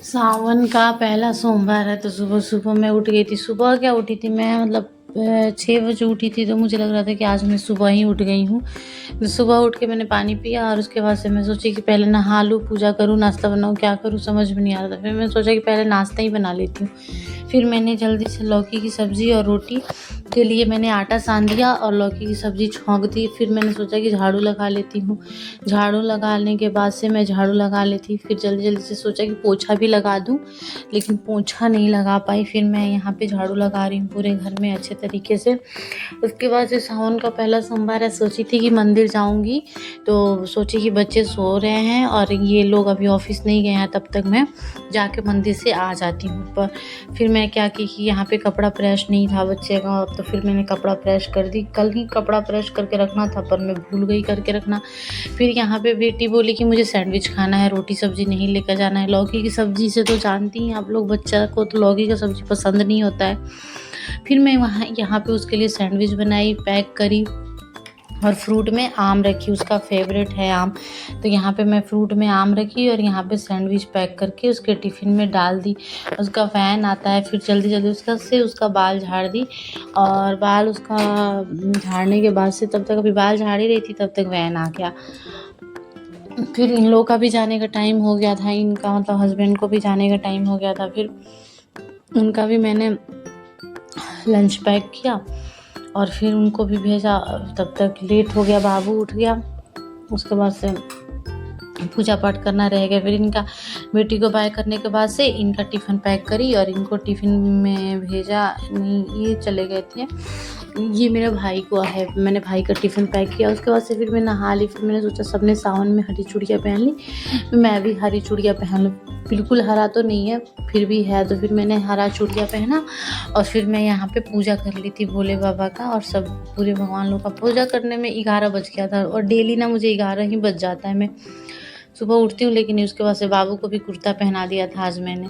सावन का पहला सोमवार है तो सुबह-सुबह मैं उठ गई थी। सुबह क्या उठी थी मैं, मतलब 6 बजे उठी थी, तो मुझे लग रहा था कि आज मैं सुबह ही उठ गई हूँ। तो सुबह उठ के मैंने पानी पिया और उसके बाद से मैं सोची कि पहले नहा लूँ, पूजा करूँ, नाश्ता बनाऊँ, क्या करूँ समझ में नहीं आ रहा था। फिर मैंने सोचा कि पहले नाश्ता ही बना लेती हूँ। फिर मैंने जल्दी से लौकी की सब्ज़ी और रोटी के लिए मैंने आटा सान दिया और लौकी की सब्ज़ी छौंक दी। फिर मैंने सोचा कि झाड़ू लगा लेती हूँ। झाड़ू लगाने के बाद से मैं झाड़ू लगा लेती, फिर जल्दी-जल्दी से सोचा कि पोछा भी लगा दूँ, लेकिन पोछा नहीं लगा पाई। फिर मैं यहाँ पे झाड़ू लगा रही हूँ पूरे घर में अच्छे तरीके से। उसके बाद से सावन का पहला सोमवार है, सोची थी कि मंदिर जाऊँगी, तो सोची कि बच्चे सो रहे हैं और ये लोग अभी ऑफ़िस नहीं गए हैं, तब तक मैं जाके मंदिर से आ जाती हूँ ऊपर। फिर मैं क्या की कि यहाँ पे कपड़ा प्रेस नहीं था बच्चे का, तो फिर मैंने कपड़ा प्रेस कर दी। कल ही कपड़ा प्रेस करके रखना था पर मैं भूल गई करके रखना। फिर यहाँ पे बेटी बोली कि मुझे सैंडविच खाना है, रोटी सब्ज़ी नहीं लेकर जाना है। लौकी की सब्ज़ी से तो जानती हैं आप लोग, बच्चा को तो लौकी का सब्ज़ी पसंद नहीं होता है। फिर मैं यहाँ पे उसके लिए सैंडविच बनाई, पैक करी और फ्रूट में आम रखी, उसका फेवरेट है आम। तो यहाँ पे मैं फ्रूट में आम रखी और यहाँ पे सैंडविच पैक करके उसके टिफ़िन में डाल दी। उसका फ़ैन आता है, फिर जल्दी-जल्दी उसका बाल झाड़ दी और बाल उसका झाड़ने के बाद से, तब तक अभी बाल झाड़ ही रही थी, तब तक वैन आ गया। फिर इन लोगों का भी जाने का टाइम हो गया था, इनका मतलब हस्बैंड को भी जाने का टाइम हो गया था। फिर उनका भी मैंने लंच पैक किया और फिर उनको भी भेजा। तब तक लेट हो गया, बाबू उठ गया। उसके बाद से पूजा पाठ करना रह गया। फिर इनका बेटी को बाय करने के बाद से इनका टिफ़िन पैक करी और इनको टिफ़िन में भेजा। नहीं, ये चले गए थे, ये मेरे भाई को है, मैंने भाई का टिफ़िन पैक किया। उसके बाद से फिर मैं नहा ली। फिर मैंने सोचा सबने सावन में हरी चूड़ियाँ पहन ली, मैं भी हरी चूड़ियाँ पहन लूँ। बिल्कुल हरा तो नहीं है, फिर भी है, तो फिर मैंने हरा चूड़ियाँ पहना और फिर मैं यहाँ पे पूजा कर ली थी भोले बाबा का और सब पूरे भगवान लोग का। पूजा करने में 11 बज गया था और डेली ना मुझे 11 ही बज जाता है। मैं सुबह उठती हूँ, लेकिन उसके बाद से बाबू को भी कुर्ता पहना दिया था आज मैंने।